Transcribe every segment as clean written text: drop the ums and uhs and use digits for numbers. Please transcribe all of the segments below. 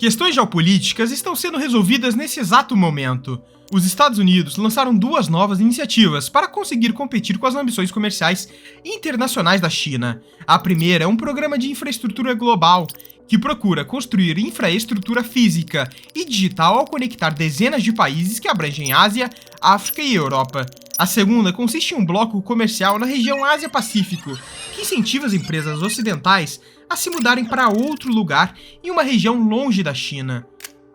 Questões geopolíticas estão sendo resolvidas nesse exato momento. Os Estados Unidos lançaram duas novas iniciativas para conseguir competir com as ambições comerciais internacionais da China. A primeira é um programa de infraestrutura global, que procura construir infraestrutura física e digital ao conectar dezenas de países que abrangem Ásia, África e Europa. A segunda consiste em um bloco comercial na região Ásia-Pacífico, que incentiva as empresas ocidentais a se mudarem para outro lugar em uma região longe da China.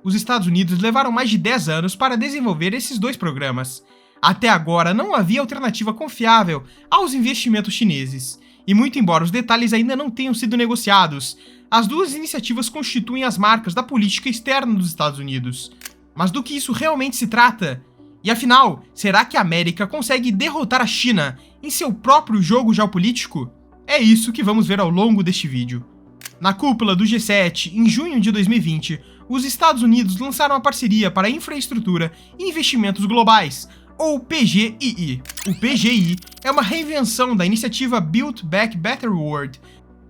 Os Estados Unidos levaram mais de 10 anos para desenvolver esses dois programas. Até agora não havia alternativa confiável aos investimentos chineses, e muito embora os detalhes ainda não tenham sido negociados, as duas iniciativas constituem as marcas da política externa dos Estados Unidos. Mas do que isso realmente se trata? E afinal, será que a América consegue derrotar a China em seu próprio jogo geopolítico? É isso que vamos ver ao longo deste vídeo. Na cúpula do G7, em junho de 2020, os Estados Unidos lançaram a Parceria para Infraestrutura e Investimentos Globais, ou PGII. O PGI é uma reinvenção da iniciativa Build Back Better World,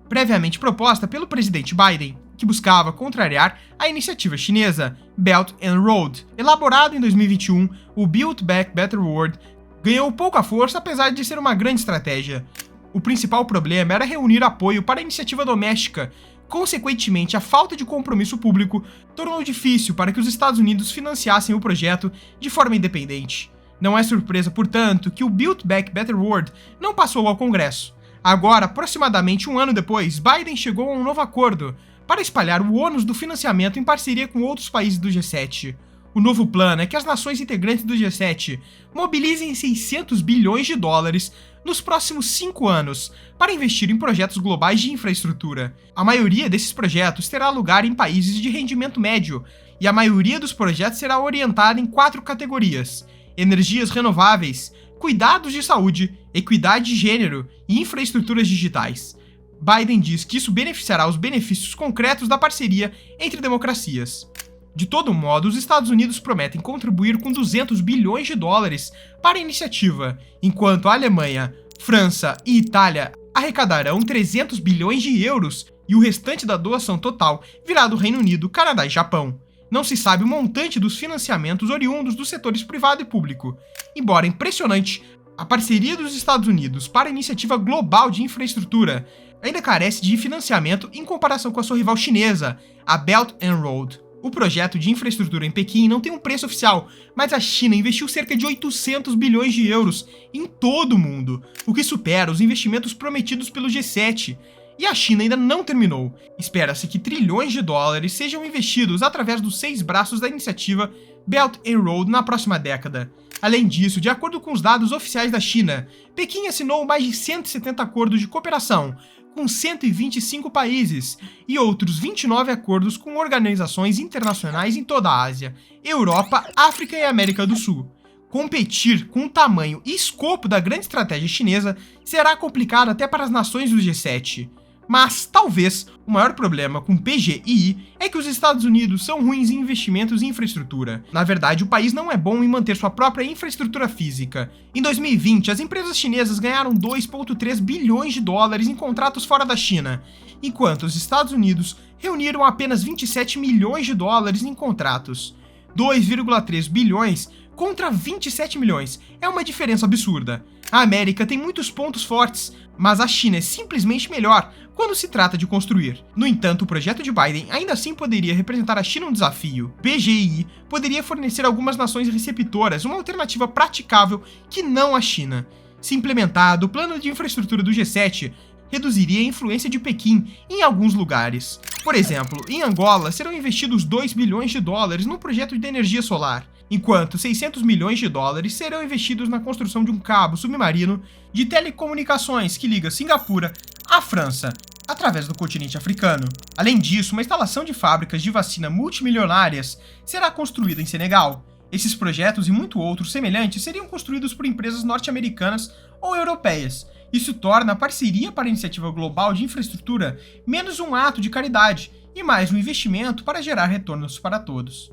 previamente proposta pelo presidente Biden, que buscava contrariar a iniciativa chinesa Belt and Road. Elaborado em 2021, o Build Back Better World ganhou pouca força apesar de ser uma grande estratégia. O principal problema era reunir apoio para a iniciativa doméstica. Consequentemente, a falta de compromisso público tornou difícil para que os Estados Unidos financiassem o projeto de forma independente. Não é surpresa, portanto, que o Build Back Better World não passou ao Congresso. Agora, aproximadamente um ano depois, Biden chegou a um novo acordo para espalhar o ônus do financiamento em parceria com outros países do G7. O novo plano é que as nações integrantes do G7 mobilizem 600 bilhões de dólares nos próximos 5 anos para investir em projetos globais de infraestrutura. A maioria desses projetos terá lugar em países de rendimento médio, e a maioria dos projetos será orientada em 4 categorias: energias renováveis, cuidados de saúde, equidade de gênero e infraestruturas digitais. Biden diz que isso beneficiará os benefícios concretos da parceria entre democracias. De todo modo, os Estados Unidos prometem contribuir com 200 bilhões de dólares para a iniciativa, enquanto a Alemanha, França e Itália arrecadarão 300 bilhões de euros e o restante da doação total virá do Reino Unido, Canadá e Japão. Não se sabe o montante dos financiamentos oriundos dos setores privado e público. Embora impressionante, a parceria dos Estados Unidos para a iniciativa global de infraestrutura ainda carece de financiamento em comparação com a sua rival chinesa, a Belt and Road. O projeto de infraestrutura em Pequim não tem um preço oficial, mas a China investiu cerca de 800 bilhões de euros em todo o mundo, o que supera os investimentos prometidos pelo G7. E a China ainda não terminou. Espera-se que trilhões de dólares sejam investidos através dos 6 braços da iniciativa Belt and Road na próxima década. Além disso, de acordo com os dados oficiais da China, Pequim assinou mais de 170 acordos de cooperação com 125 países e outros 29 acordos com organizações internacionais em toda a Ásia, Europa, África e América do Sul. Competir com o tamanho e escopo da grande estratégia chinesa será complicado até para as nações do G7. Mas, talvez, o maior problema com o PGII é que os Estados Unidos são ruins em investimentos em infraestrutura. Na verdade, o país não é bom em manter sua própria infraestrutura física. Em 2020, as empresas chinesas ganharam 2,3 bilhões de dólares em contratos fora da China, enquanto os Estados Unidos reuniram apenas 27 milhões de dólares em contratos. 2,3 bilhões contra 27 milhões. É uma diferença absurda. A América tem muitos pontos fortes, mas a China é simplesmente melhor quando se trata de construir. No entanto, o projeto de Biden ainda assim poderia representar a China um desafio. PGI poderia fornecer a algumas nações receptoras uma alternativa praticável que não a China. Se implementado, o plano de infraestrutura do G7 reduziria a influência de Pequim em alguns lugares. Por exemplo, em Angola serão investidos 2 bilhões de dólares num projeto de energia solar, enquanto 600 milhões de dólares serão investidos na construção de um cabo submarino de telecomunicações que liga Singapura à França, através do continente africano. Além disso, uma instalação de fábricas de vacina multimilionárias será construída em Senegal. Esses projetos e muito outros semelhantes seriam construídos por empresas norte-americanas ou europeias. Isso torna a parceria para a iniciativa global de infraestrutura menos um ato de caridade e mais um investimento para gerar retornos para todos.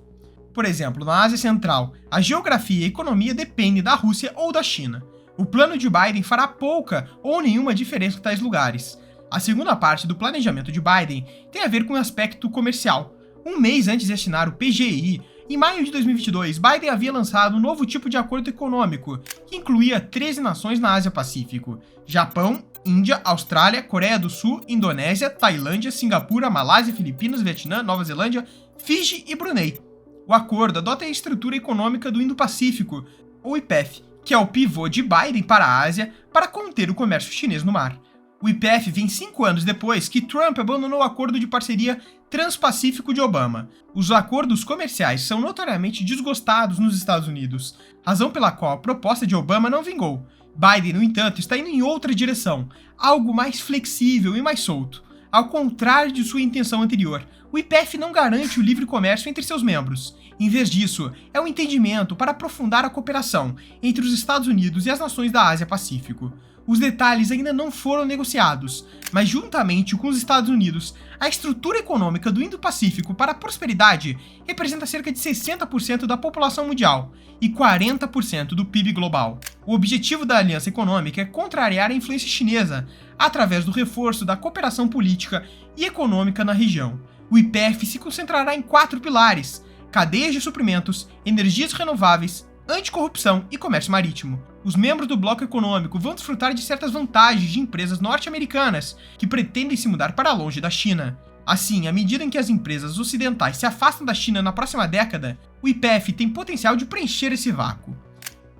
Por exemplo, na Ásia Central, a geografia e a economia dependem da Rússia ou da China. O plano de Biden fará pouca ou nenhuma diferença em tais lugares. A segunda parte do planejamento de Biden tem a ver com o aspecto comercial. Um mês antes de assinar o PGI, em maio de 2022, Biden havia lançado um novo tipo de acordo econômico, que incluía 13 nações na Ásia-Pacífico: Japão, Índia, Austrália, Coreia do Sul, Indonésia, Tailândia, Singapura, Malásia, Filipinas, Vietnã, Nova Zelândia, Fiji e Brunei. O acordo adota a estrutura econômica do Indo-Pacífico, ou IPEF, que é o pivô de Biden para a Ásia para conter o comércio chinês no mar. O IPEF vem 5 anos depois que Trump abandonou o acordo de parceria Transpacífico de Obama. Os acordos comerciais são notoriamente desgostados nos Estados Unidos, razão pela qual a proposta de Obama não vingou. Biden, no entanto, está indo em outra direção, algo mais flexível e mais solto. Ao contrário de sua intenção anterior, o IPEF não garante o livre comércio entre seus membros. Em vez disso, é um entendimento para aprofundar a cooperação entre os Estados Unidos e as nações da Ásia-Pacífico. Os detalhes ainda não foram negociados, mas juntamente com os Estados Unidos, a estrutura econômica do Indo-Pacífico para a prosperidade representa cerca de 60% da população mundial e 40% do PIB global. O objetivo da aliança econômica é contrariar a influência chinesa através do reforço da cooperação política e econômica na região. O IPEF se concentrará em 4 pilares: cadeias de suprimentos, energias renováveis, anticorrupção e comércio marítimo. Os membros do bloco econômico vão desfrutar de certas vantagens de empresas norte-americanas que pretendem se mudar para longe da China. Assim, à medida em que as empresas ocidentais se afastam da China na próxima década, o IPEF tem potencial de preencher esse vácuo.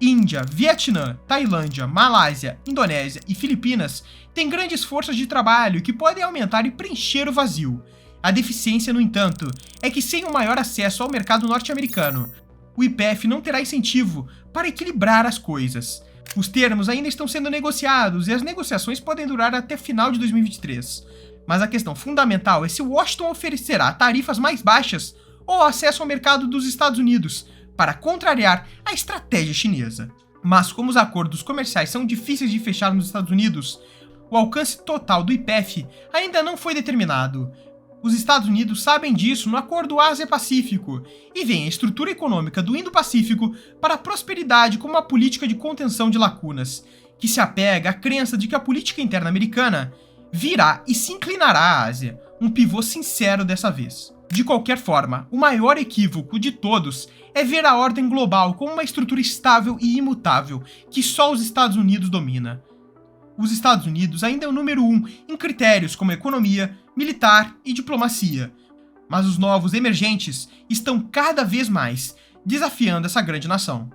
Índia, Vietnã, Tailândia, Malásia, Indonésia e Filipinas têm grandes forças de trabalho que podem aumentar e preencher o vazio. A deficiência, no entanto, é que sem um maior acesso ao mercado norte-americano, o IPEF não terá incentivo para equilibrar as coisas. Os termos ainda estão sendo negociados e as negociações podem durar até final de 2023. Mas a questão fundamental é se Washington oferecerá tarifas mais baixas ou acesso ao mercado dos Estados Unidos para contrariar a estratégia chinesa. Mas como os acordos comerciais são difíceis de fechar nos Estados Unidos, o alcance total do IPEF ainda não foi determinado. Os Estados Unidos sabem disso no Acordo Ásia-Pacífico e veem a estrutura econômica do Indo-Pacífico para a prosperidade como uma política de contenção de lacunas, que se apega à crença de que a política interna americana virá e se inclinará à Ásia, um pivô sincero dessa vez. De qualquer forma, o maior equívoco de todos é ver a ordem global como uma estrutura estável e imutável que só os Estados Unidos domina. Os Estados Unidos ainda é o número 1 em critérios como economia, militar e diplomacia, mas os novos emergentes estão cada vez mais desafiando essa grande nação.